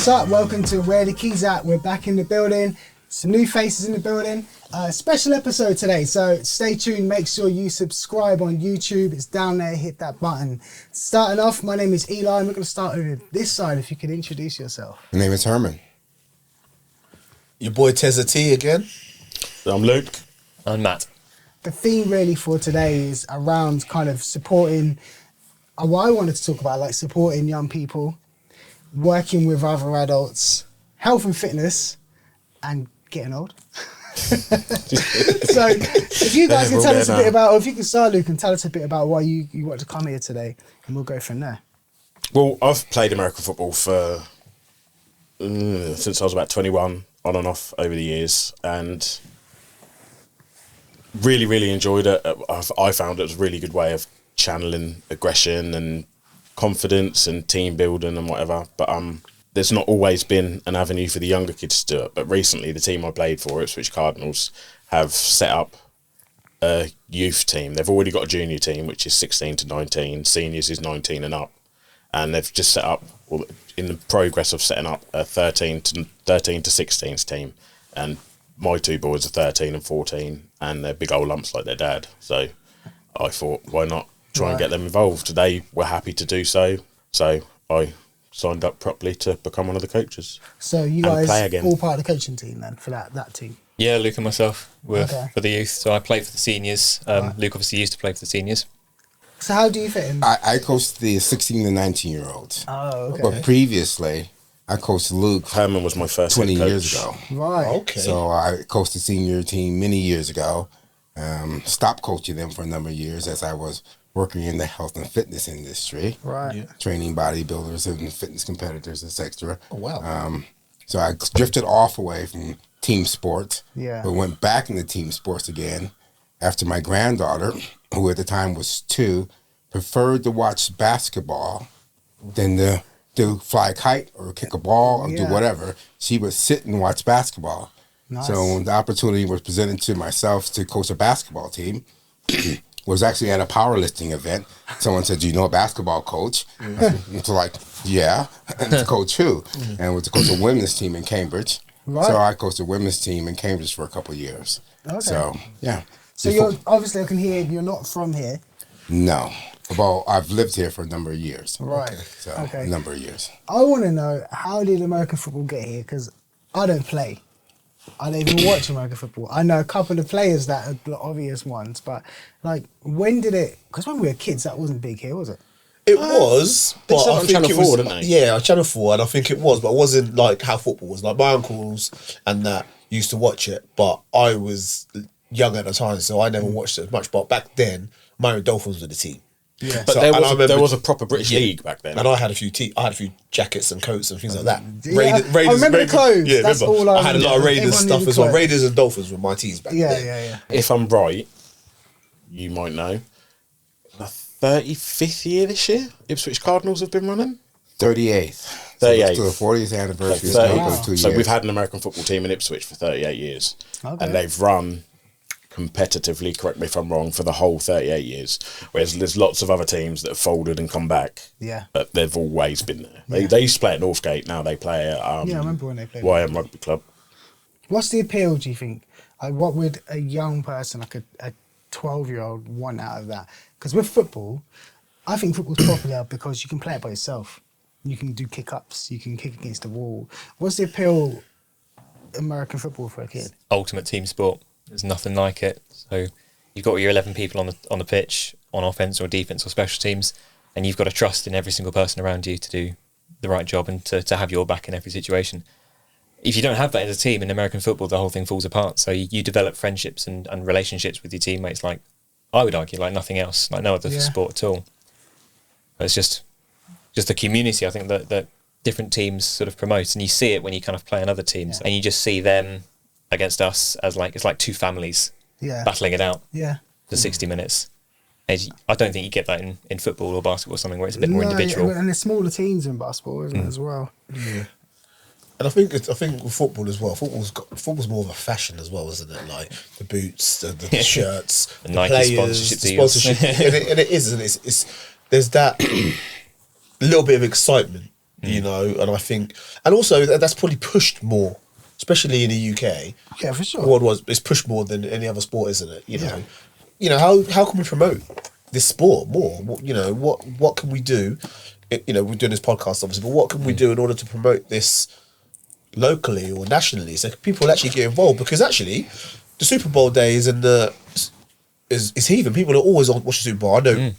What's up? Welcome to Where the Keys At. We're back in the building. Some new faces in the building. Special episode today, so stay tuned. Make sure you subscribe on YouTube. It's down there. Hit that button. Starting off, my name is Eli. We're going to start with this side. If you could introduce yourself. My name is Herman. Your boy Tezza T again. I'm Luke. I'm Matt. The theme really for today is around kind of supporting, what I wanted to talk about, like supporting young people, working with other adults, health and fitness, and getting old. So if you guys can tell us a bit about, or if you can start, Luke, and tell us a bit about why you want to come here today, and we'll go from there. Well, I've played American football for since I was about 21, on and off over the years, and really enjoyed it. I found it was a really good way of channeling aggression and confidence and team building and whatever. But there's not always been an avenue for the younger kids to do it. But recently, the team I played for, Ipswich Cardinals, have set up a youth team. They've already got a junior team, which is 16 to 19. Seniors is 19 and up. And they've just set up, well, in the progress of setting up, a 13 to 16s team. And my two boys are 13 and 14, and they're big old lumps like their dad. So I thought, why not try and get them involved? They were happy to do so. So I signed up properly to become one of the coaches. So you guys all part of the coaching team then for that team? Yeah, Luke and myself were for the youth. So I played for the seniors. Luke obviously used to play for the seniors. So how do you fit in? I coached the 16 to 19-year-olds. Oh, okay. But previously, I coached Luke. Herman was my first 20 head coach. years ago. Right. Okay. So I coached the senior team many years ago. Stopped coaching them for a number of years as I was working in the health and fitness industry. Right. Yeah. Training bodybuilders and fitness competitors, etc. Oh, wow. So I drifted off away from team sports. Yeah. But went back into team sports again after my granddaughter, who at the time was 2, preferred to watch basketball than to fly a kite or kick a ball or do whatever. She would sit and watch basketball. Nice. So when the opportunity was presented to myself to coach a basketball team, was actually at a powerlifting event. Someone said, "Do you know a basketball coach?" So like, yeah. And to coach who? And was to coach a women's team in Cambridge. Right. So I coached a women's team in Cambridge for a couple of years. Okay. So, yeah. So you're, obviously I can hear you're not from here. No. Well, I've lived here for a number of years. Right. So, a number of years. I want to know, how did American football get here? Because I don't play. I don't even watch American football. I know a couple of players that are the obvious ones, but like, when did it? Because when we were kids, that wasn't big here, was it? It was, but I think Channel it was, 4, didn't they? Yeah, on Channel 4, and I think it was, but it wasn't like how football was. Like my uncles and that used to watch it, but I was young at the time, so I never watched it as much. But back then, Miami Dolphins were the team. Yeah. But there was a proper British league back then. And I had a few jackets and coats and things like that. Yeah, I remember the clothes. Yeah, that's remember. all I had a lot of Raiders Everyone stuff as well. Raiders and Dolphins were my teams back then. Yeah. If I'm right, you might know, the 35th year this year, Ipswich Cardinals have been running. 38th. 38th. So the 40th anniversary. Wow. 2 years. So we've had an American football team in Ipswich for 38 years. Okay. And they've run competitively, correct me if I'm wrong, for the whole 38 years. Whereas there's lots of other teams that have folded and come back. Yeah. But they've always been there. They used to play at Northgate, now they play at I remember when they played. YM Rugby Club. What's the appeal, do you think? Like, what would a young person, like a 12-year-old, want out of that? Because with football, I think football's popular because you can play it by yourself. You can do kick-ups, you can kick against the wall. What's the appeal American football for a kid? Ultimate team sport. There's nothing like it. So you've got your 11 people on the pitch, on offense or defense or special teams, and you've got to trust in every single person around you to do the right job and to have your back in every situation. If you don't have that as a team in American football, the whole thing falls apart. So you develop friendships and relationships with your teammates, like, I would argue, like nothing else, like no other sport at all. It's just the community, I think, that different teams sort of promote, and you see it when you kind of play in other teams, and you just see them against us as like, it's like two families battling it out for 60 minutes. And I don't think you get that in football or basketball or something where it's a bit more individual. And there's smaller teams in basketball, isn't it, as well? Yeah. And I think with football as well, football's more of a fashion as well, isn't it? Like the boots, the shirts, the the Nike players, sponsorship the deals. sponsorship, and it is, and it's there's that little bit of excitement you know, and I think, and also that's probably pushed more, especially in the UK. Yeah, for sure. It's pushed more than any other sport, isn't it? You know, how can we promote this sport more? You know, what can we do? You know, we're doing this podcast obviously, but what can we do in order to promote this locally or nationally, so people actually get involved? Because actually, the Super Bowl days and is heaving. People are always on watching Super Bowl. I know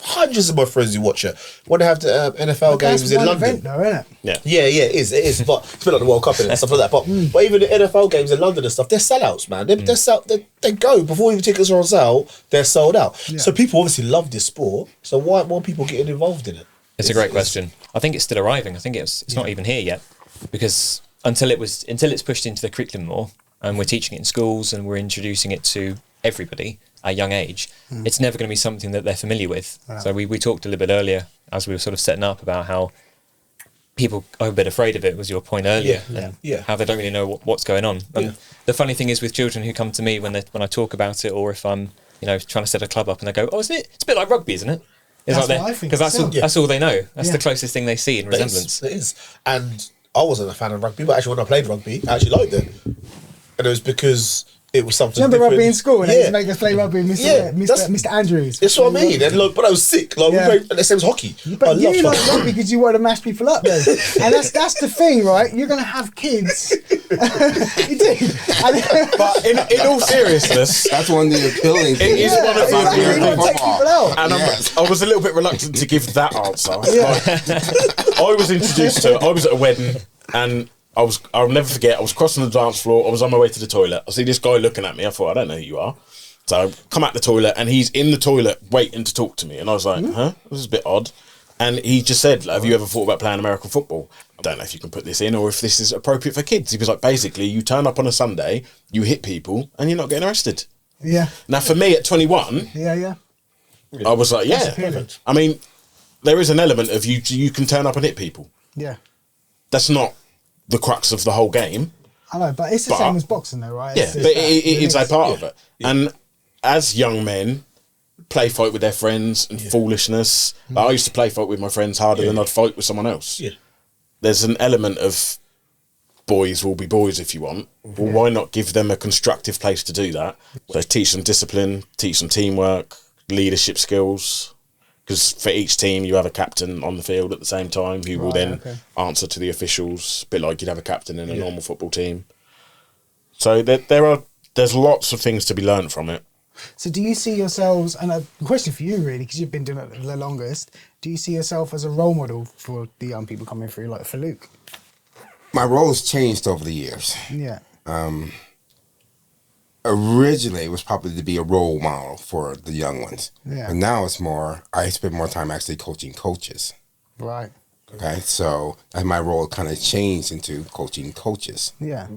hundreds of my friends who watch it when they have the NFL games in London. Event, though, isn't it? Yeah, it is. But it's a bit like the World Cup and stuff like that. But even the NFL games in London and stuff, they're sellouts, man. They go before even tickets are on sale. They're sold out. Yeah. So people obviously love this sport. So why aren't more people getting involved in it? It's a great question. I think it's still arriving. I think it's not even here yet, because until it's pushed into the curriculum more, and we're teaching it in schools and we're introducing it to everybody at a young age, it's never going to be something that they're familiar with. Yeah. So we talked a little bit earlier as we were sort of setting up about how people are a bit afraid of it, was your point earlier. How they don't really know what's going on. And the funny thing is with children who come to me when I talk about it, or if I'm trying to set a club up and they go, oh, isn't it? It's a bit like rugby, isn't it? That's what I think. Because that's all they know. That's the closest thing they see in resemblance. It is. And I wasn't a fan of rugby, but actually when I played rugby, I actually liked it. And it was because it was something different. Remember rugby in school? And they used to Yeah. make us play rugby with Mr. Andrews. That's what I mean. And but I was sick. Like, we played, and the same as hockey. But I you loved like hockey. rugby because you want to mash people up, though. And that's the thing, right? You're going to have kids. You do. But in all seriousnness, That's one of the appealing things. It is one of the about exactly. appealing You American want to take football. people out. and Yes. I was a little bit reluctant to give that answer. Like, I was introduced to it. I was at a wedding, and I'll never forget, I was crossing the dance floor, I was on my way to the toilet. I see this guy looking at me, I thought, I don't know who you are. So I come out the toilet, and he's in the toilet waiting to talk to me. And I was like, this is a bit odd. And he just said, like, have you ever thought about playing American football? I don't know if you can put this in or if this is appropriate for kids. He was like, basically, you turn up on a Sunday, you hit people, and you're not getting arrested. Yeah. Now, for me at 21, Yeah. I was like, yeah. appealing. I mean, there is an element of you can turn up and hit people. Yeah. That's not the crux of the whole game. I know, but it's the same as boxing, though, right? Yeah, It's but that it's a mix. part of it. And as young men, play fight with their friends and foolishness. Like, I used to play fight with my friends harder than I'd fight with someone else. Yeah. There's an element of boys will be boys if you want. Well, why not give them a constructive place to do that? So teach them discipline, teach them teamwork, leadership skills. Because for each team, you have a captain on the field at the same time who will then answer to the officials, a bit like you'd have a captain in a normal football team. So there's lots of things to be learned from it. So do you see yourselves, and a question for you really, because you've been doing it the longest, do you see yourself as a role model for the young people coming through, like for Luke? My role has changed over the years. Yeah. Originally, it was probably to be a role model for the young ones. Yeah. But now it's more, I spend more time actually coaching coaches. Right. Okay, so my role kind of changed into coaching coaches, Yeah.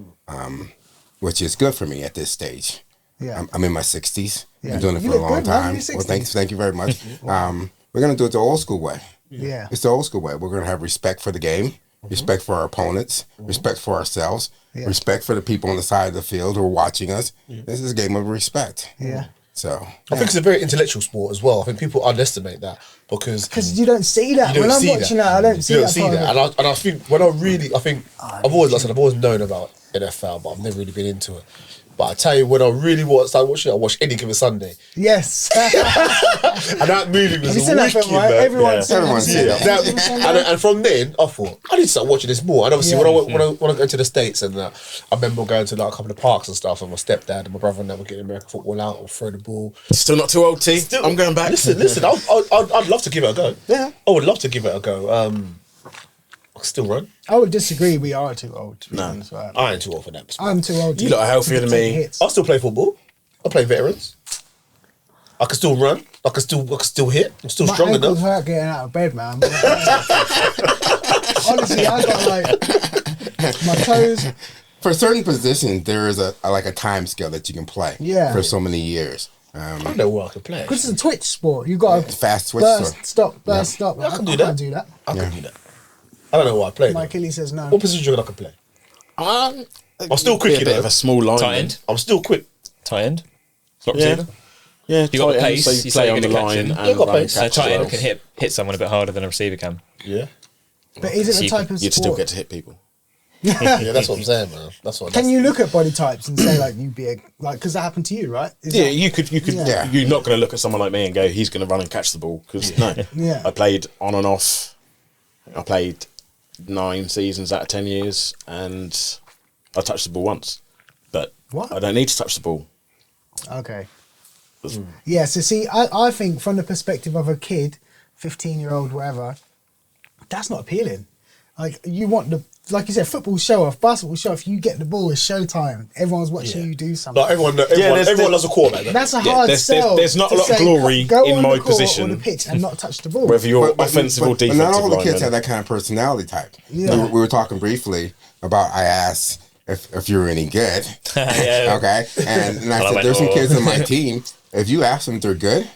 which is good for me at this stage. Yeah. I'm in my 60s. Yeah. Been doing it You for a look long good, man. time. You're Well, 60s. thank you very much. We're gonna do it the old school way. Yeah. It's the old school way. We're gonna have respect for the game, respect for our opponents, respect for ourselves, respect for the people on the side of the field who are watching us. This is a game of respect. Yeah. So I think it's a very intellectual sport as well. I think people underestimate that because You don't see that. you When don't I'm see watching that, I don't see you that. don't see part of that. it. And I think when I've always known about NFL, but I've never really been into it. But I tell you, when I really started watching it, I watched Any Given Sunday. Yes. And that movie was Have you seen that wicked, film, right? man. Everyone's Everyone's seen it. And from then, I thought, I need to start watching this more. And obviously, when I go to the States, and I remember going to like a couple of parks and stuff, and my stepdad and my brother and that were getting American football out or throw the ball. Still not too old, T. I'm going back. Listen, I'd love to give it a go. Yeah. I would love to give it a go. I can still run. I would disagree. We are too old. To be honest, right? I ain't too old for that. I'm too old. You lot are healthier than take me. hits. I still play football. I play veterans. I can still run. I can still hit. I'm still My strong ankles enough. hurt getting out of bed, man. Honestly, I got like my toes. for certain positions, there is a time scale that you can play. Yeah. For so many years. I don't know where I can play. Because it's a Twitch sport. You got to Fast switch. burst, stop, burst, stop. I can do I that. can't do that. I can do that. I don't know what I play. My though. Achilles says no. What position do you reckon I can play? I'm still quick, Be a you bit know. of a small line. Tight end. I'm still quick. Tight end. Slot Yeah. receiver. Yeah, You got tight end, pace, so you you say play you're on the gonna catch line him. and Yeah, got run pace. So catch tight as end well. can hit someone a bit harder than a receiver can. Yeah. But is it the type of You'd still sport? get to hit people. Yeah, that's what I'm saying, man. That's what. Can you look at body types and say like you'd be because that happened to you, right? Yeah, you could. Yeah. You're not going to look at someone like me and go, he's going to run and catch the ball. Because no, Yeah. I played on and off. I played 9 seasons out of 10 years, and I touched the ball once, but What? I don't need to touch the ball. Okay. Yeah, so see, I think from the perspective of a kid, 15-year-old, whatever, that's not appealing. Like, you want like you said, football show off, basketball show off, you get the ball, it's showtime. Everyone's watching you do something. Like everyone there's- loves a quarterback. don't That's a Yeah, hard there's- sell. there's not to a lot of say, glory go in on my the court position. or the pitch and not touch the ball. Whether you're But- offensive or but defensive not all the kids lineman. have that kind of personality type. Yeah. We were talking briefly about, I asked if you're any good. Yeah. Okay. And I Well, I said, went, there's some "Oh." kids on my team, if you ask them if they're good,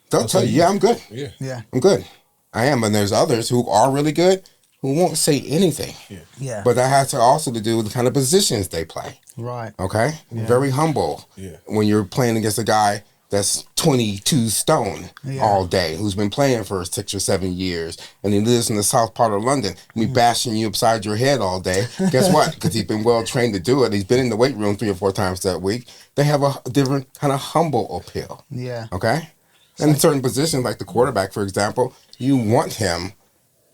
they'll tell you, yeah, I'm good. Yeah. Yeah, I'm good. I am. And there's others who are really good who won't say anything. yeah. But that has to also to do with the kind of positions they play. right. Okay? Very humble. Yeah. When you're playing against a guy that's 22 stone Yeah. all day, who's been playing for 6 or 7 years, and he lives in the south part of London, and he bashing you upside your head all day. Guess what? Because he's been well trained to do it. He's been in the weight room 3 or 4 times that week. They have a different kind of humble appeal. Yeah. Okay? And in certain positions, like the quarterback, for example, you want him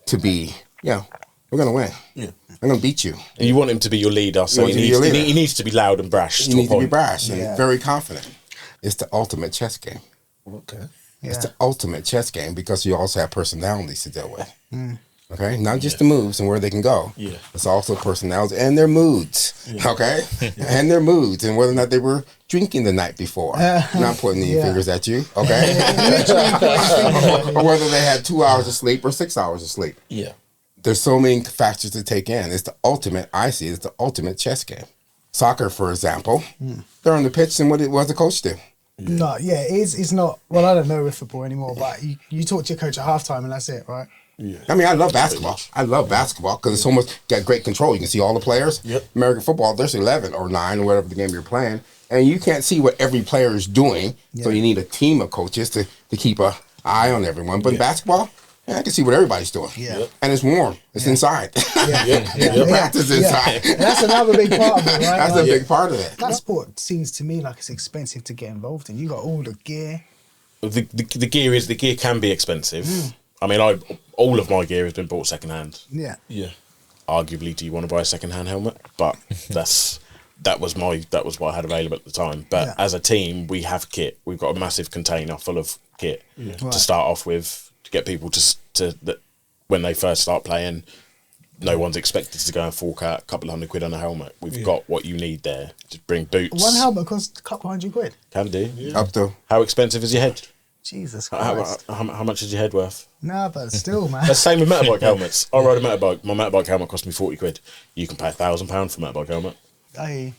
to be, we're going to win. Yeah. I'm going to beat you. And you want him to be your leader, so want him to be your leader. he needs to be loud and brash. You to a need to be point. brash and Yeah. very confident. It's the ultimate chess game. Okay. Yeah. It's the ultimate chess game because you also have personalities to deal with. Okay? Not just the moves and where they can go. Yeah. It's also personalities and their moods. Okay? And their moods and whether or not they were drinking the night before. Not pointing any Yeah. fingers at you. Okay? Or whether they had 2 hours of sleep or 6 hours of sleep. Yeah. There's so many factors to take in. It's the ultimate, I see, it's the ultimate chess game. Soccer, for example, they're on the pitch and what does the coach do? No, yeah, it's not. Well, I don't know with football anymore, but you talk to your coach at halftime and that's it, right? I mean, I love basketball. I love basketball because it's almost got great control. You can see all the players. Yep. American football, there's 11 or 9 or whatever the game you're playing, and you can't see what every player is doing. So Yeah. you need a team of coaches to keep an eye on everyone. But in basketball, I can see what everybody's doing. Yeah. And it's warm. It's inside. Yeah. The practice inside. And that's another big part of it, right? That's Like, a big part of it. that sport seems to me like it's expensive to get involved in. You got all the gear. The gear can be expensive. I mean, all of my gear has been bought secondhand. Yeah. Yeah. Arguably, do you want to buy a secondhand helmet? But that was what I had available at the time. But Yeah. as a team, we have kit. We've got a massive container full of kit Right. to start off with to get people to that when they first start playing. No one's expected to go and fork out a couple of £100 on a helmet. We've got what you need there. Just bring boots. One helmet costs a couple £100. Can do. Up to How expensive is your head? Jesus How, Christ. how much is your head worth? Nah, but still, man. That's the same with motorbike helmets. I ride a motorbike. My motorbike helmet cost me £40. You can pay £1,000 for a motorbike helmet. Hey.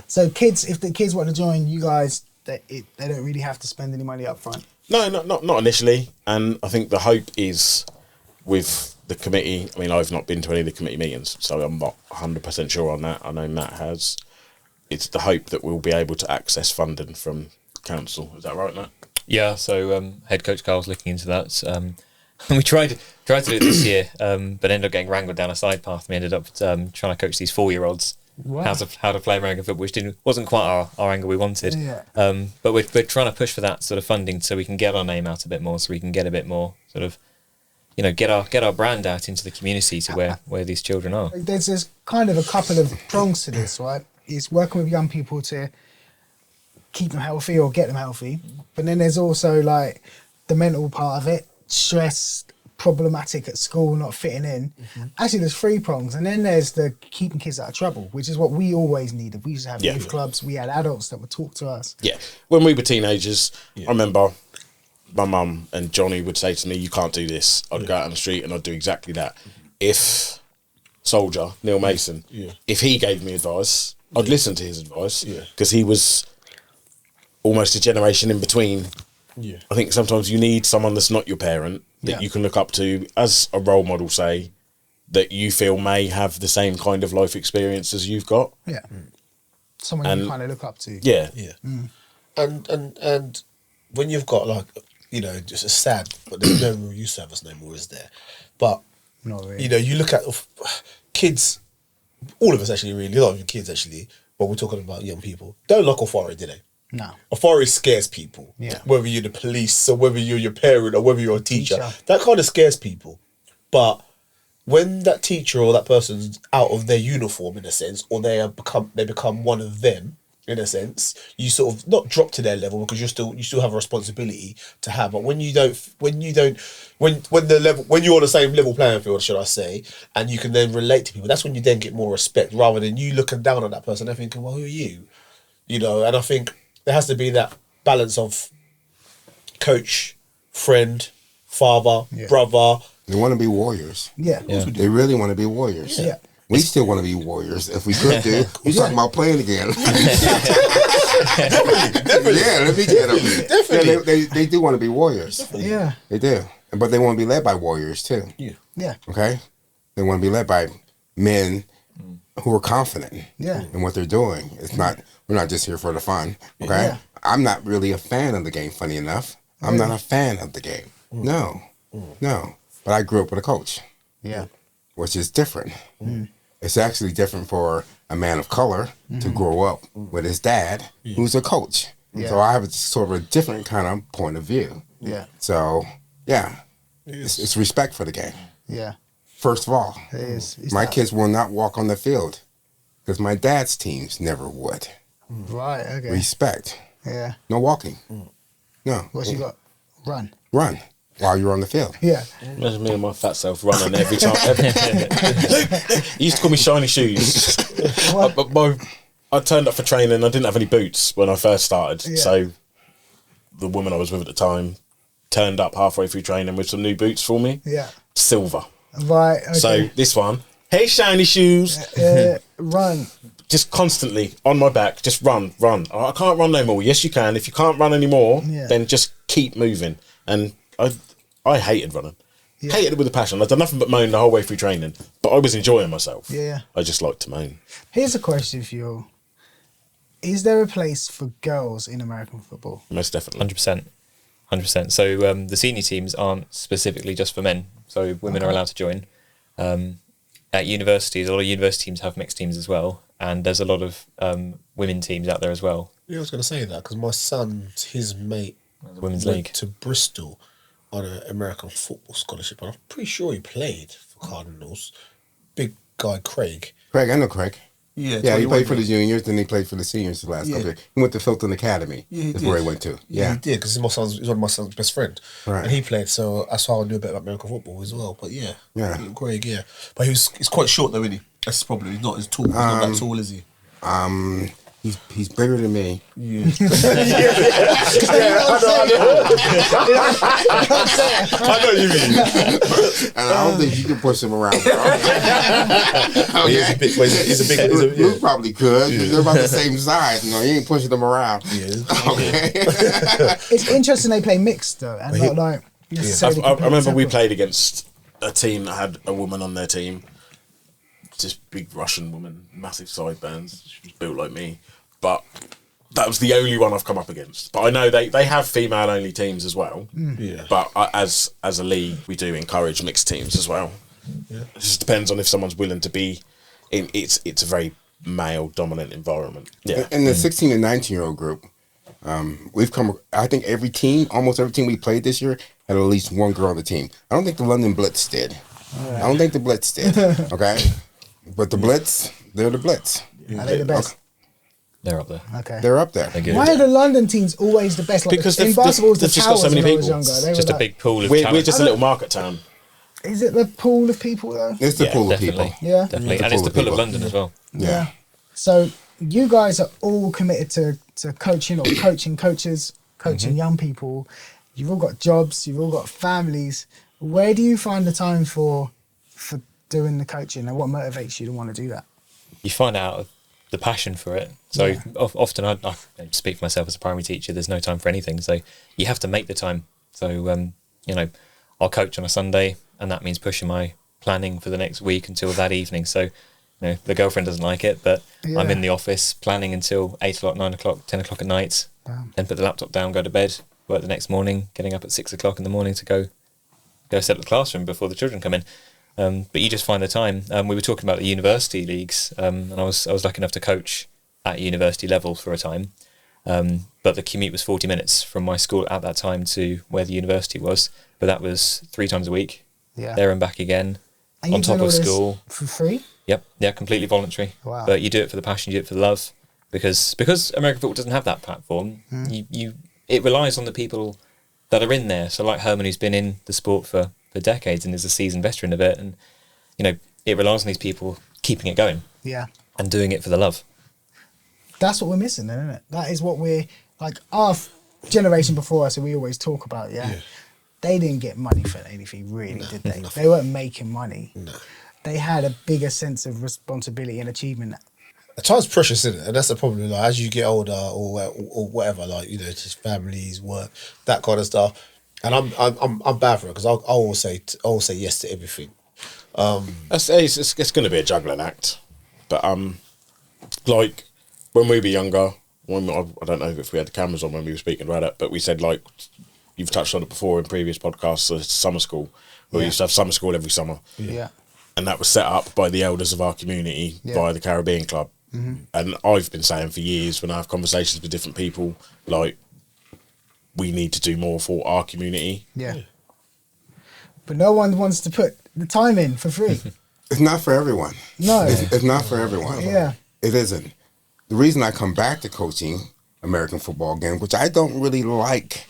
So kids, if the kids want to join you guys, they don't really have to spend any money up front. No, not initially. And I think the hope is with the committee. I mean, I've not been to any of the committee meetings, so I'm not 100% sure on that. I know Matt has. It's the hope that we'll be able to access funding from council. Is that right, Matt? Yeah, so head coach Carl's looking into that. We tried to do it this year, but ended up getting wrangled down a side path. We ended up trying to coach these 4-year-olds Wow. how to play American football, which wasn't quite our angle we wanted. Yeah. But we're trying to push for that sort of funding so we can get our name out a bit more, so we can get a bit more sort of, get our brand out into the community to where these children are. There's kind of a couple of prongs to this, right? It's working with young people to keep them healthy or get them healthy. But then there's also like the mental part of it, stress, problematic at school, not fitting in. Actually, there's 3 prongs. And then there's the keeping kids out of trouble, which is what we always needed. We used to have Yeah. youth clubs. We had adults that would talk to us. Yeah. When we were teenagers, I remember my mum and Johnny would say to me, "You can't do this." I'd go out on the street and I'd do exactly that. If Soldier, Neil Mason, if he gave me advice, I'd listen to his advice because he was almost a generation in between. Yeah. I think sometimes you need someone that's not your parent that you can look up to as a role model, say, that you feel may have the same kind of life experience as you've got. Yeah. Someone you And- kind of look up to. Yeah. Yeah. And when you've got like, just a sad, but there's no real use service no more, is there? But Not really. You know, you look at kids, all of us actually, really, not even kids actually, but we're talking about young people. Don't like authority, do they? No. Authority scares people. Yeah. Whether you're the police or whether you're your parent or whether you're a teacher. Teacher. That kind of scares people. But when that teacher or that person's out of their uniform in a sense, or they become one of them in a sense, you sort of not drop to their level because you still have a responsibility to have. But when you're on the same level playing field, should I say, and you can then relate to people, that's when you then get more respect rather than you looking down on that person and thinking, well, who are you? You know, and I think there has to be that balance of coach, friend, father, brother. They want to be warriors. Yeah. They really want to be warriors. Yeah. We still want to be warriors. If we could do, we're talking about playing again. Definitely. Yeah, let me get them. Definitely. Yeah, they do want to be warriors. Yeah. They do. But they want to be led by warriors too. Yeah. Okay? They want to be led by men who are confident in what they're doing. We're not just here for the fun. Okay? Yeah. I'm not really a fan of the game, funny enough. I'm not a fan of the game. No. But I grew up with a coach. Yeah. Which is different. It's actually different for a man of color to grow up with his dad, who's a coach. Yeah. So I have sort of a different kind of point of view. Yeah. So, it's respect for the game. Yeah. First of all, It is. It's my that- kids will not walk on the field because my dad's teams never would. Right. Okay. Respect. Yeah. No walking. No. What's you got? Run. Run while you're on the field. Yeah. Imagine me and my fat self running every time. He used to call me shiny shoes. I turned up for training. I didn't have any boots when I first started. Yeah. So the woman I was with at the time turned up halfway through training with some new boots for me. Yeah. Silver. Right. Okay. So this one, hey shiny shoes. Run. Just constantly on my back, just run. Oh, I can't run no more. Yes, you can. If you can't run anymore, then just keep moving. And I hated running. Yeah. Hated it with a passion. I'd done nothing but moan the whole way through training, but I was enjoying myself. Yeah. I just liked to moan. Here's a question for you all. Is there a place for girls in American football? Most definitely. 100%. So the senior teams aren't specifically just for men. So women are allowed to join. At universities, a lot of university teams have mixed teams as well. And there's a lot of women teams out there as well. Yeah, I was going to say that because my son, his mate, The Women's went League. to Bristol on an American football scholarship, and I'm pretty sure he played for Cardinals. Big guy, Craig. Craig, I know Craig. Yeah, Yeah, he 21 played for the years. juniors, then he played for the seniors the last couple of years. He went to Filton Academy. Yeah, he That's did. where he went to. Yeah, he did because he's one of my son's best friend, Right. and he played. So that's how I knew a bit about American football as well. But yeah, Yeah. Craig, yeah. But he's quite short though, isn't he? That's probably he's not as tall. He's not that tall, is he? He's bigger than me. Yeah. I know you mean. And I don't think you can push him around. Bro. He's a big. He's a big. Luke probably could. They're about the same size. You ain't pushing them around. Okay. It's interesting they play mixed though, and not like necessarily. I remember we separate. played against a team that had a woman on their team. Just big Russian woman, massive sideburns. She was built like me. But that was the only one I've come up against. But I know they have female-only teams as well. Yeah. But as a league, we do encourage mixed teams as well. Yeah. It just depends on if someone's willing to be in. It's a very male-dominant environment. Yeah. In the 16 and 19-year-old group, we've come. I think almost every team we played this year had at least one girl on the team. I don't think the London Blitz did. I don't think the Blitz did. Okay, but the Blitz, they're the Blitz. Are they the best? They're up there. Okay. They're up there. They're good. Why are the London teams always the best? Like Because in they've basketball, it's the just got Towers so many when I was people. younger. They Just were a big pool of We're talent. just a little market town. Is it the pool of people though? It's the Yeah, pool of Definitely. people. Yeah. Definitely. The And it's pool the of pull of people. London as well. Yeah. So you guys are all committed to coaching or coaching coaches, coaching young people. You've all got jobs. You've all got families. Where do you find the time for doing the coaching, and what motivates you to want to do that? You find out the passion for it. So often I speak for myself as a primary teacher. There's no time for anything. So you have to make the time. So, I'll coach on a Sunday, and that means pushing my planning for the next week until that evening. So, the girlfriend doesn't like it, but I'm in the office planning until 8 o'clock, 9 o'clock, 10 o'clock at night. Then put the laptop down, go to bed, work the next morning, getting up at 6 o'clock in the morning to go set up the classroom before the children come in. But you just find the time. We were talking about the university leagues, and I was lucky enough to coach at university level for a time. But the commute was 40 minutes from my school at that time to where the university was. But that was 3 times a week, there and back again, And on you top done all of this school. for free? Yep, yeah, completely voluntary. Wow. But you do it for the passion, you do it for the love, because American football doesn't have that platform. It relies on the people that are in there. So like Herman, who's been in the sport for decades and is a seasoned veteran of it, and it relies on these people keeping it going Yeah. and doing it for the love. That's what we're missing, then, isn't it? That is what we're like. Our generation before us, and we always talk about. Yeah, they didn't get money for anything, really, did they? nothing. They weren't making money. No. They had a bigger sense of responsibility and achievement. Time's precious, isn't it? And that's the problem. Like as you get older, or whatever, like just families, work, that kind of stuff. And I'm bad for it because I always say yes to everything. It's going to be a juggling act, but like when we were younger, I don't know if we had the cameras on when we were speaking about it, but we said, like, you've touched on it before in previous podcasts, summer school. We used to have summer school every summer. Yeah. And that was set up by the elders of our community via the Caribbean Club. And I've been saying for years when I have conversations with different people, like, we need to do more for our community. Yeah. But no one wants to put the time in for free. It's not for everyone. No. It's not for everyone. Yeah. It isn't. The reason I come back to coaching American football again, which I don't really like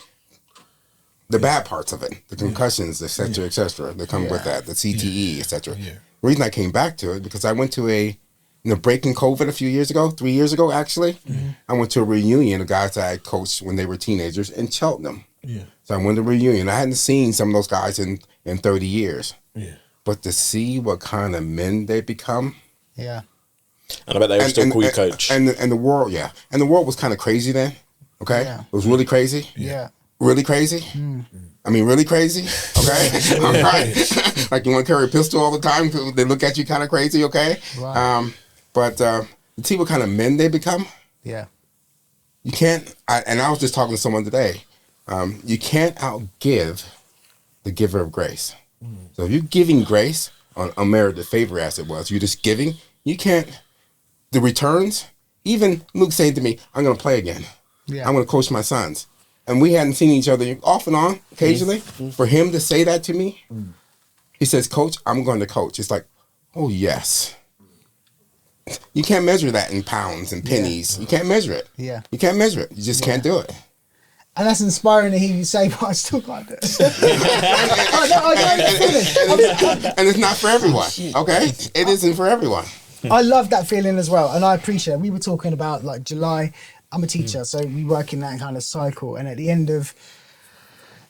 the bad parts of it, the concussions, et cetera, that come with that, the CTE, et cetera. The reason I came back to it, because I went to breaking COVID a few years ago, 3 years ago, actually. I went to a reunion of guys that I coached when they were teenagers in Cheltenham. Yeah. So I went to a reunion. I hadn't seen some of those guys in 30 years. Yeah. But to see what kind of men they become. Yeah. And I bet they all still call you coach. And the world, and the world was kind of crazy then. Okay, Yeah. It was really crazy. Yeah. Really crazy. I mean, really crazy. Okay, all right. Like you want to carry a pistol all the time. They look at you kind of crazy. Okay. Right. But to see what kind of men they become. Yeah. You can't. I was just talking to someone today. You can't outgive the giver of grace. So if you're giving grace on unmerited favor, as it was, you're just giving. You can't. The returns, even Luke saying to me, I'm going to play again. Yeah. I'm going to coach my sons. And we hadn't seen each other off and on occasionally. For him to say that to me, he says, Coach, I'm going to coach. It's like, oh, yes. You can't measure that in pounds and pennies. You can't measure it. Yeah. You can't measure it. You just can't do it. And that's inspiring to hear you say, but I still can't do it. And it's not for everyone, okay? It isn't for everyone. I love that feeling as well, and I appreciate it. We were talking about like July. I'm a teacher, so we work in that kind of cycle. And at the end of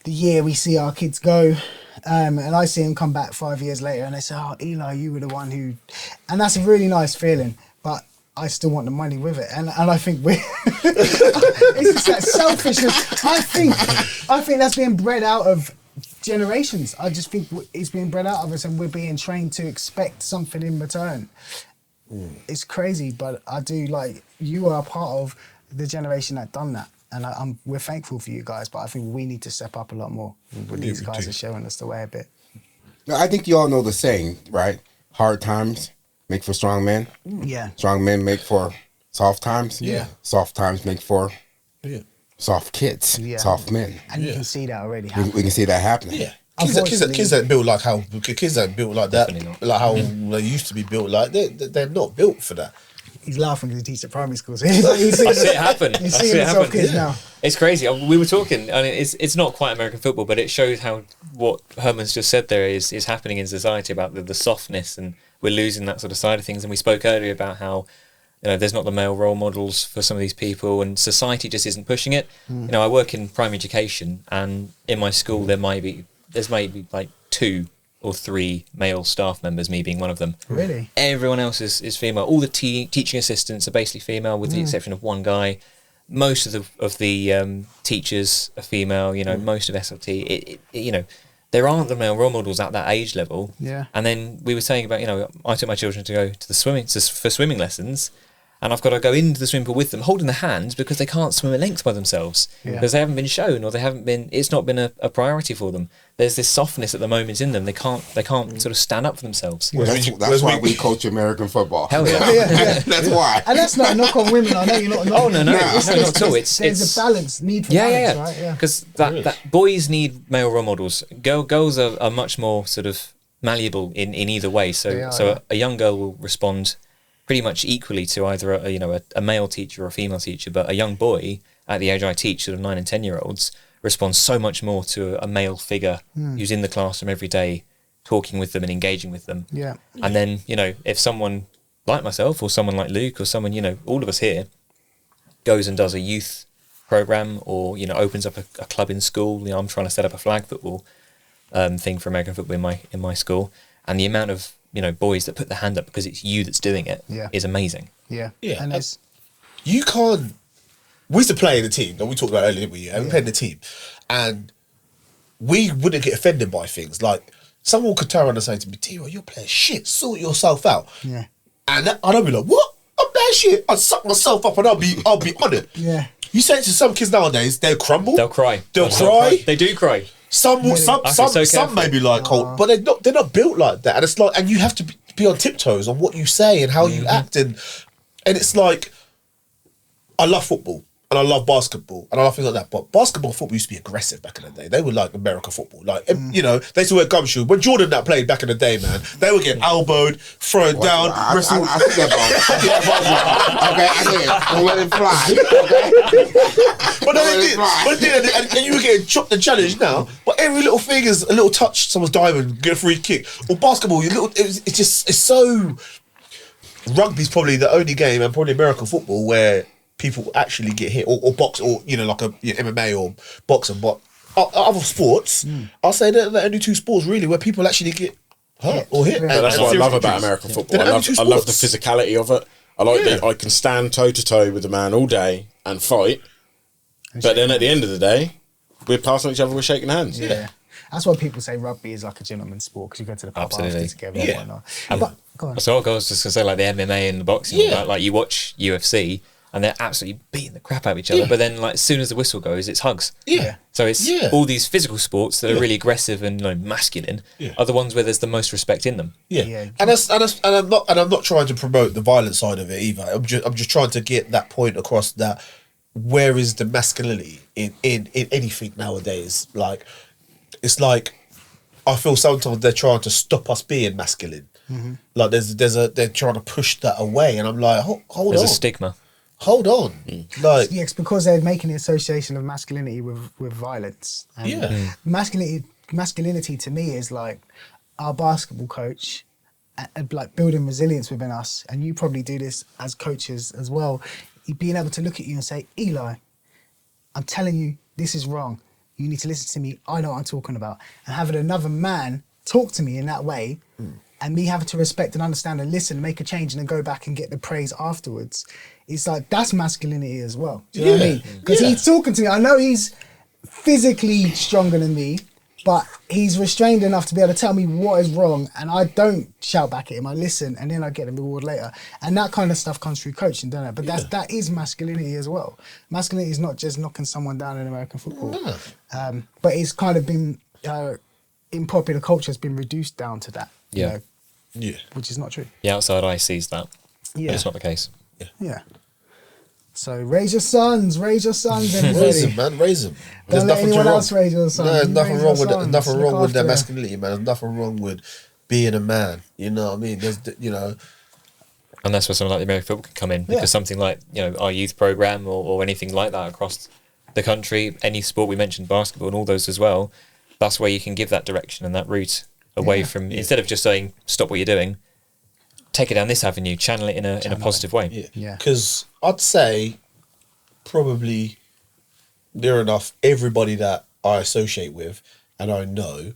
the year, we see our kids go, and I see them come back 5 years later, and they say, "Oh, Eli, you were the one who," and that's a really nice feeling. But I still want the money with it, and I think we're it's just that selfishness. I think that's being bred out of generations. I just think it's being bred out of us, and we're being trained to expect something in return. It's crazy, but I do like you are part of the generation that done that, and we're thankful for you guys. But I think we need to step up a lot more. When these guys are showing us the way a bit. Now, I think you all know the saying, right? Hard times make for strong men. Yeah. Strong men make for soft times. Yeah. Soft times make for soft kids. Yeah. Soft men. And you can see that already We happening. can see that happening. Yeah. Kids that built like how kids that built like that, Definitely not. like how they used to be built, like they're not built for that. He's laughing because he teaches at primary school. So I see it happen. He's I seeing see it himself happen. kids now. It's crazy. We were talking, and it's not quite American football, but it shows how what Herman's just said there is happening in society about the softness, and we're losing that sort of side of things. And we spoke earlier about how there's not the male role models for some of these people, and society just isn't pushing it. I work in primary education, and in my school there's maybe like 2 or 3 male staff members, me being one of them. Really? Everyone else is female. All the teaching assistants are basically female, with the exception of one guy. Most of the teachers are female. Most of SLT. There aren't the male role models at that age level. Yeah. And then we were saying about I took my children to go to the swimming for swimming lessons, and I've got to go into the swimming pool with them, holding the hands because they can't swim a length by themselves because they haven't been shown or it's not been a priority for them. There's this softness at the moment in them. They can't sort of stand up for themselves. That's why we coach American football. Hell yeah. That's why. And that's not a knock on women. I know you're not. Oh no, not at all. There's a balance, need for balance, right? Yeah. Because that boys need male role models. Girls are much more sort of malleable in either way. So a young girl will respond pretty much equally to either a male teacher or a female teacher, but a young boy at the age I teach, sort of 9 and 10-year-olds, responds so much more to a male figure who's in the classroom every day, talking with them and engaging with them. Yeah. And then, if someone like myself or someone like Luke or someone, all of us here, goes and does a youth program or, opens up a club in school, I'm trying to set up a flag football thing for American football in my school, and the amount of boys that put their hand up because it's you that's doing it is amazing. Yeah. Yeah. And You can't. We used to play in the team that we talked about earlier, didn't we? We played in the team, and we wouldn't get offended by things like someone could turn around and say to me, "Tio, you're playing shit. Sort yourself out." Yeah. And I'd be like, "What? I'm playing shit. I'd suck myself up and I'll be on it." Yeah. You say it to some kids nowadays, they'll crumble. They'll cry. They'll cry. They do cry. Some may be like cold, but they're not built like that. And it's like, and you have to be on tiptoes on what you say and how you act, and it's like, I love football and I love basketball and I love things like that. But basketball and football used to be aggressive back in the day. They were like American football, like they used to wear gumshoes. When Jordan that played back in the day, man, they would get elbowed, thrown down, wrestled. I see that ball. Okay, I see it. Don't let it fly. Okay. But then they did, and you were getting chopped and challenged now. But every little thing is a little touch, someone's diving, get a free kick. Or basketball, it's so. Rugby's probably the only game, and probably American football, where people actually get hit, or box, or like a MMA or boxing. But other sports, I'll say that the only two sports really where people actually get hurt or hit. But that's what I love about American football. I love the physicality of it. I like that I can stand toe to toe with a man all day and fight. But then at the end of the day, we're passing each other, we're shaking hands. Yeah. That's why people say rugby is like a gentleman's sport, because you go to the pub after together and whatnot. But go on. So I was just going to say, like the MMA and the boxing, like you watch UFC and they're absolutely beating the crap out of each other. But then, like, as soon as the whistle goes, it's hugs. Yeah. So it's all these physical sports that are really aggressive and masculine are the ones where there's the most respect in them. Yeah. And I'm not trying to promote the violent side of it either. I'm just trying to get that point across, that where is the masculinity in anything nowadays? Like, it's like, I feel sometimes they're trying to stop us being masculine. Like they're trying to push that away, and I'm like, hold on. There's a stigma. Hold on. Like, it's because they're making the association of masculinity with violence. And masculinity to me is like our basketball coach, like building resilience within us. And you probably do this as coaches as well. Being able to look at you and say, Eli, I'm telling you, this is wrong. You need to listen to me. I know what I'm talking about. And having another man talk to me in that way, and me having to respect and understand and listen, make a change, and then go back and get the praise afterwards. It's like, that's masculinity as well. Do you know what I mean? Because he's talking to me. I know he's physically stronger than me, but he's restrained enough to be able to tell me what is wrong, and I don't shout back at him. I listen, and then I get the reward later. And that kind of stuff comes through coaching, don't it? But that is masculinity as well. Masculinity is not just knocking someone down in American football. But it's kind of been, in popular culture, has been reduced down to that. Yeah. Which is not true. The outside eye sees that. But it's not the case. Yeah. So raise your sons, everybody. raise them, man, raise them. Don't let anyone else raise your sons. No, there's nothing Raise wrong your with sons. nothing Look wrong with their after masculinity, man. There's nothing wrong with being a man. You know what I mean? There's, And that's where something like the American football can come in, because something like, our youth program or anything like that across the country, any sport, we mentioned basketball and all those as well, that's where you can give that direction and that route away from, instead of just saying, stop what you're doing, take it down this avenue, channel it in a positive way. Yeah. Because I'd say probably near enough everybody that I associate with and I know,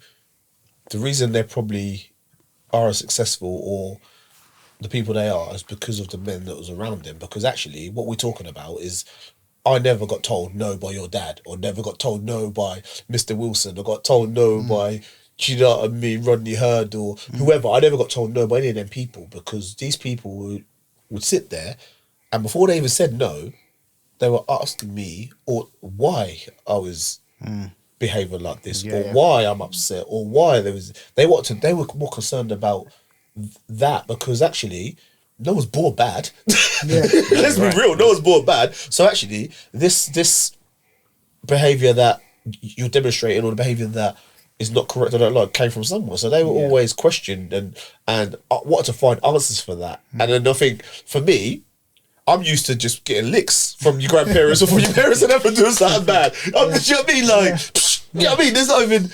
the reason they probably are as successful or the people they are is because of the men that was around them. Because actually what we're talking about is, I never got told no by your dad, or never got told no by Mr. Wilson, or got told no by, do you know what I mean, Rodney Hurd or whoever. I never got told no by any of them people, because these people would sit there And before they even said no, they were asking me or why I was behaving like this, or why I'm upset, or why they were more concerned about that, because actually no one's born bad. Let's be real, no one's born bad. So actually this behaviour that you're demonstrating, or the behaviour that is not correct or don't like, came from somewhere. So they were always questioned and wanted to find answers for that. And then I think for me, I'm used to just getting licks from your grandparents or from your parents and never doing something bad. Do you know what I mean? Like, you know what I mean? There's not even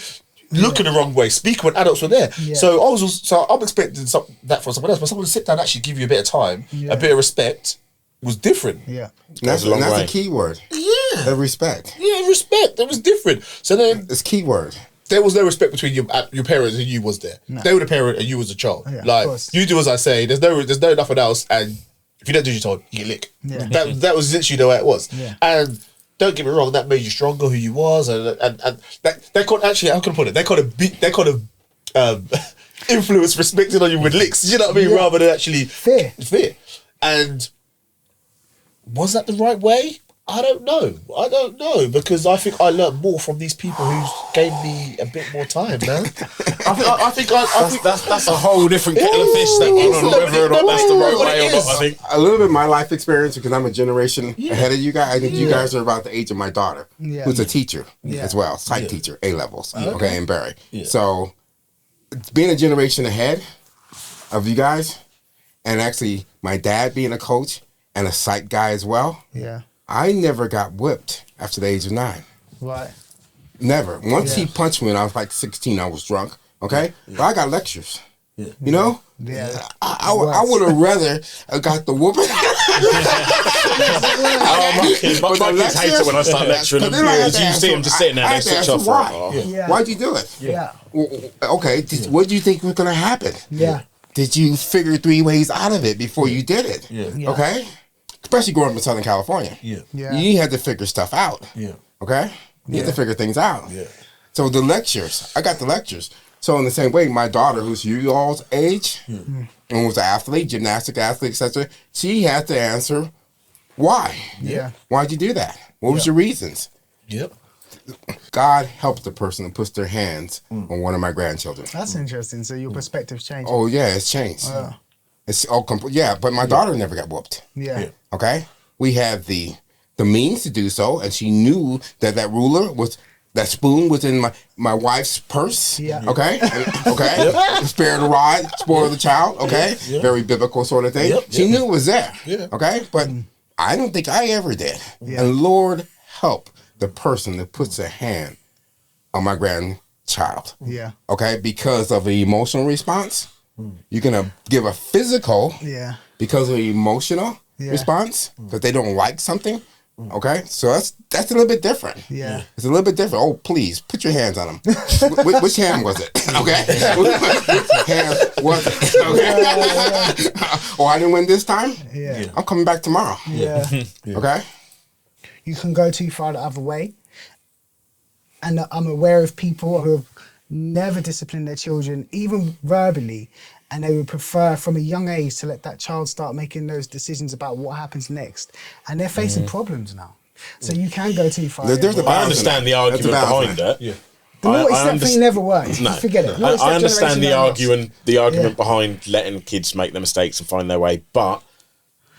looking the wrong way, speak when adults were there. So I'm expecting that from someone else, but someone to sit down and actually give you a bit of time, a bit of respect, was different. Yeah. That's a key word. Yeah. The respect. Yeah, respect. That was different. So then It's key word. there was no respect between your parents and you was there. No. They were the parent and you was the child. Yeah, of Like, course. you do as I say. There's no nothing else. And if you don't do as you're told, you get lick. Yeah. That was literally the way it was. Yeah. And don't get me wrong, that made you stronger who you was, and they could actually, how can I put it? They could have influenced respecting on you with licks. You know what I mean? Yeah. Rather than actually Fear. And was that the right way? I don't know, because I think I learned more from these people who gave me a bit more time, man. I think That's a whole different kettle of fish. That I don't know whether or not that's the right way or not. I think A little bit of my life experience, because I'm a generation ahead of you guys. I think you guys are about the age of my daughter, who's a teacher as well, psych teacher, A-levels, in Barry. So being a generation ahead of you guys, and actually my dad being a coach and a psych guy as well, I never got whipped after the age of 9. Right. Never. Once he punched me when I was like 16, I was drunk. Okay? But I got lectures. You know? Yeah. I would have rather got the whooping. my kids hate it when I start lecturing them. You see them just sitting there, they switch off. Why? Why'd you do it? Yeah. Okay, what do you think was going to happen? Yeah. Did you figure 3 ways out of it before you did it? Yeah. Okay? Especially growing up in Southern California. Yeah. You had to figure stuff out. Okay? You had to figure things out. So the lectures, I got the lectures. So in the same way, my daughter, who's you all's age, and was an athlete, gymnastic athlete, etc., she had to answer why. Yeah. Why'd you do that? What was your reasons? Yep. God helps the person who puts their hands on one of my grandchildren. That's interesting. So your perspective's changed. Oh yeah, it's changed. It's all but my daughter never got whooped. Yeah. Okay, we had the means to do so, and she knew that ruler was. That spoon was in my wife's purse. Yeah. Okay. Okay. Spare the rod, spoil the child. Okay. Very biblical sort of thing. She knew it was there. Okay. But I don't think I ever did. And Lord help the person that puts a hand on my grandchild. Yeah. Okay. Because of the emotional response, you're gonna give a physical. Yeah. Because of the emotional response, because they don't like something. Okay, so that's a little bit different. Yeah, it's a little bit different. Oh, please put your hands on them. Which hand was it? Okay, which hand was it? Okay. Oh, I didn't win this time. Yeah, I'm coming back tomorrow. Yeah. Okay. You can go too far the other way, and I'm aware of people who have never disciplined their children, even verbally. And they would prefer from a young age to let that child start making those decisions about what happens next. And they're facing problems now. So you can go too far. I understand the argument behind it. Yeah. The naughty step thing never worked. No, Forget it. I understand the argument behind letting kids make their mistakes and find their way, but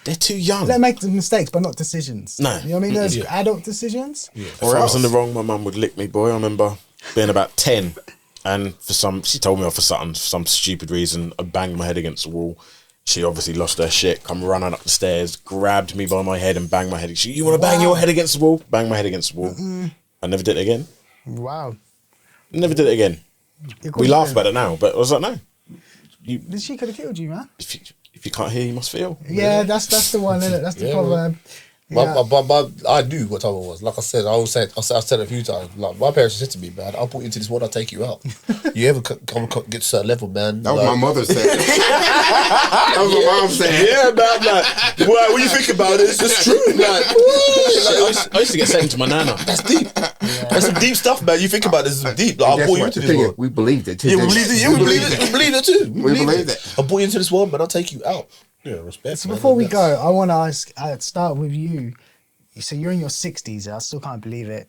they're too young. They make the mistakes, but not decisions. No. You know what I mean? Those adult decisions. Yeah. If I was in the wrong, my mum would lick me, boy. I remember being about 10. And she told me off for some stupid reason. I banged my head against the wall. She obviously lost her shit, come running up the stairs, grabbed me by my head and banged my head. She, you want to bang your head against the wall? Bang my head against the wall. I never did it again. Wow. Never did it again. We laugh about it now, but I was like, no. She could have killed you, man. If you can't hear, you must feel. Yeah, that's the one, isn't it? That's the proverb. Yeah. But I knew what time it was. Like I said, I've said it a few times. Like my parents said to me, man, I'll put you into this world, I'll take you out. You ever come get to a certain level, man. That was my mother said. That was what mom said. Yeah, man. Like, well, when you think about it, it's just true. Like, I used to get sent to my nana. That's deep. That's some deep stuff, man. You think about this is deep. Like, I'll put you into this world. We believed it too. Yeah, we believed it. Yeah, we believed it. We believed it too. We believed it. I'll put you into this world, man. I'll take you out. Yeah, respect. So man. before we That's- go, I want to ask, start with you. So you're in your 60s. I still can't believe it.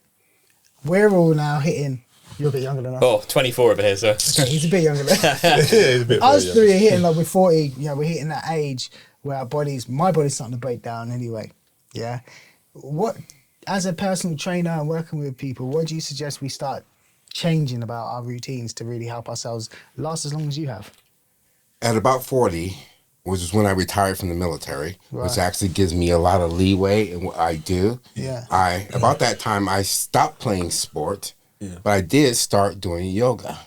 We're all now hitting. You're a bit younger than us. Oh, 24 over here, so. Okay, he's a bit younger than us. yeah, it's a bit Us very three young. are hitting like we're 40. You know, we're hitting that age where my body's starting to break down anyway. Yeah. What, as a personal trainer and working with people, what do you suggest we start changing about our routines to really help ourselves last as long as you have? At about 40, which is when I retired from the military, which Right. actually gives me a lot of leeway in what I do. Yeah. About that time, I stopped playing sport, but I did start doing yoga.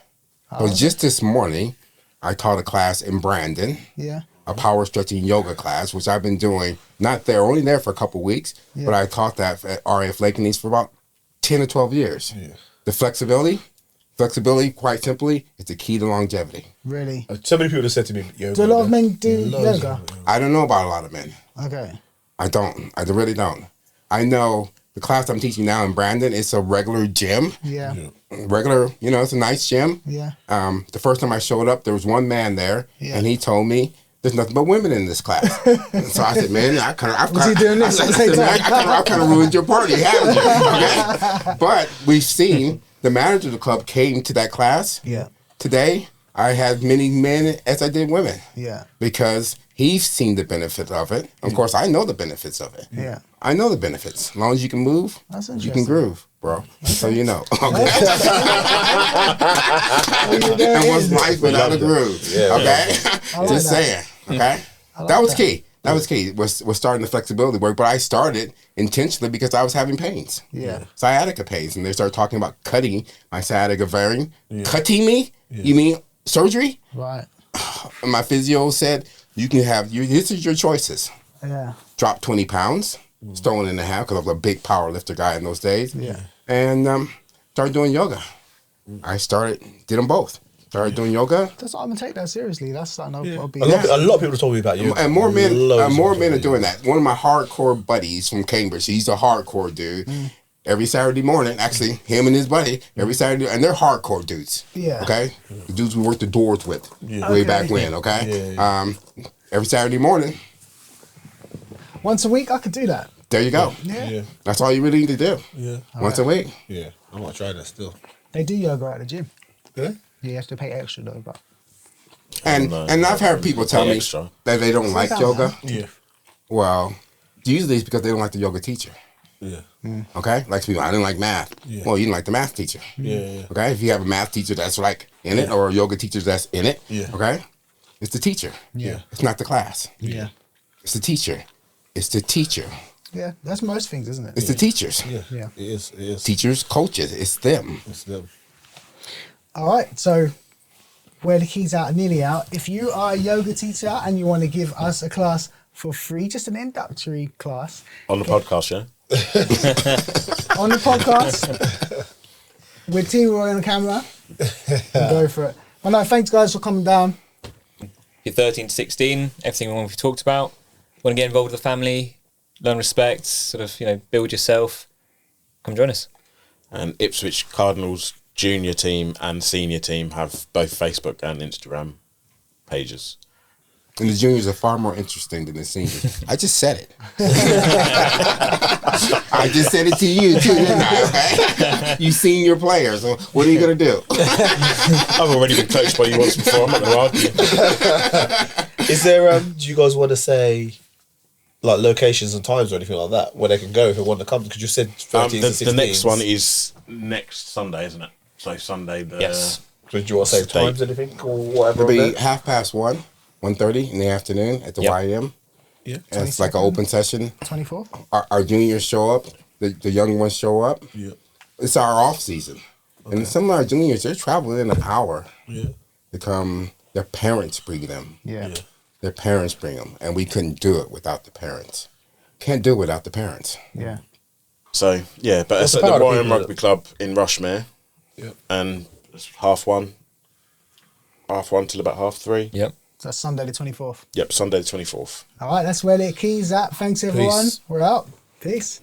So just this morning, I taught a class in Brandon, Yeah. a power stretching yoga class, which I've been doing, only there for a couple of weeks, Yeah. but I taught that at RAF Lakenese for about 10 or 12 years. Yeah. The flexibility, quite simply, is the key to longevity. Really? So many people have said to me, yoga. Do a lot of men do Loads yoga? of them. I don't know about a lot of men. Okay. I don't. I really don't. I know the class I'm teaching now in Brandon, it's a regular gym. Yeah. Regular, it's a nice gym. Yeah. The first time I showed up, there was one man there, Yeah. and he told me, there's nothing but women in this class. So I said, man, Was he doing this at the same time? I kind of ruined your party, haven't you? Okay? But we've seen the manager of the club came to that class. Yeah. Today, I have many men as I did women. Yeah. Because he's seen the benefit of it. Of course, I know the benefits of it. Yeah. I know the benefits. As long as you can move, That's you interesting. can groove, bro. So you know. Okay. There And what's is. life without a love that. groove? Yeah, okay. I like Just that. saying. Okay. That was key. That was key. Was starting the flexibility work, but I started intentionally because I was having pains. Yeah. Sciatica pains, and they started talking about cutting my sciatica vein. Cutting me? You mean surgery? Right. And my physio said, "You can have this is your choices. Yeah. Drop 20 pounds, stone and a half, because I was a big power lifter guy in those days. Yeah. And started doing yoga. I did them both. Started doing yoga. That's I'm gonna take that seriously. That's something I'll be. A lot of people have told me about yoga. And more men Loads of are people. doing that. One of my hardcore buddies from Cambridge, he's a hardcore dude. Every Saturday morning, actually, him and his buddy, every Saturday, and they're hardcore dudes. Yeah. Okay? The dudes we worked the doors with way Okay. back when, okay? Yeah, Every Saturday morning, Once a week, I could do that. there you go. Yeah. Yeah, That's all you really need to do. yeah, Once a week. yeah. I might try that still. They do yoga at the gym. Yeah. You have to pay extra though, but And No, and I've heard people tell me extra. that they don't like Sit yoga. down. Yeah. Well, usually it's because they don't like the yoga teacher. Yeah. Okay? Like people, I didn't like math. Yeah. Well, you didn't like the math teacher. Yeah. Okay? If you have a math teacher that's like in it, or a yoga teacher that's in it, Yeah. okay? It's the teacher. Yeah. It's not the class. yeah. It's the teacher. It's the teacher. Yeah, that's most things, isn't it? It's the teachers. Yeah. Yeah. It is. It is. Teachers, coaches, it's them. It's them. All right, so where the keys out are nearly out. If you are a yoga teacher and you want to give us a class for free, just an introductory class On the podcast, yeah? on the podcast with Team Roy on the camera, and go for it. Well, no, thanks guys for coming down. You're 13 to 16, everything we've talked about. Want to get involved with the family, learn respect, sort of, build yourself. Come join us. And Ipswich Cardinals junior team and senior team have both Facebook and Instagram pages. And the juniors are far more interesting than the seniors. I just said it. I just said it to you too, didn't I? Okay? You senior players. So what are you gonna do? I've already been coached by you once before, I'm not going to argue. Is there? Do you guys want to say, like, locations and times or anything like that where they can go if they want to come? Because you said 13 to 16. The next one is next Sunday, isn't it? So Sunday the... Yes. So do you want to say State. times, anything, or whatever? It'll on be there? 1:30, 1:30 in the afternoon at the Yep. YM. Yeah. And it's like an open session. 24th. Our juniors show up. The young ones show up. Yeah. It's our off season. And some of our juniors, they're traveling in an hour Yeah. to come. Their parents bring them. Yeah. Yeah. Their parents bring them. And we couldn't do it without the parents. Can't do it without the parents. Yeah. So, yeah, but What's it's the at the power of YM people Rugby Club in Rushmere. Yeah. And it's 1:30 till about 3:30. Yep. So that's Sunday the 24th. Yep, Sunday the 24th. All right, that's where the keys at. Thanks everyone. Peace. We're out. Peace.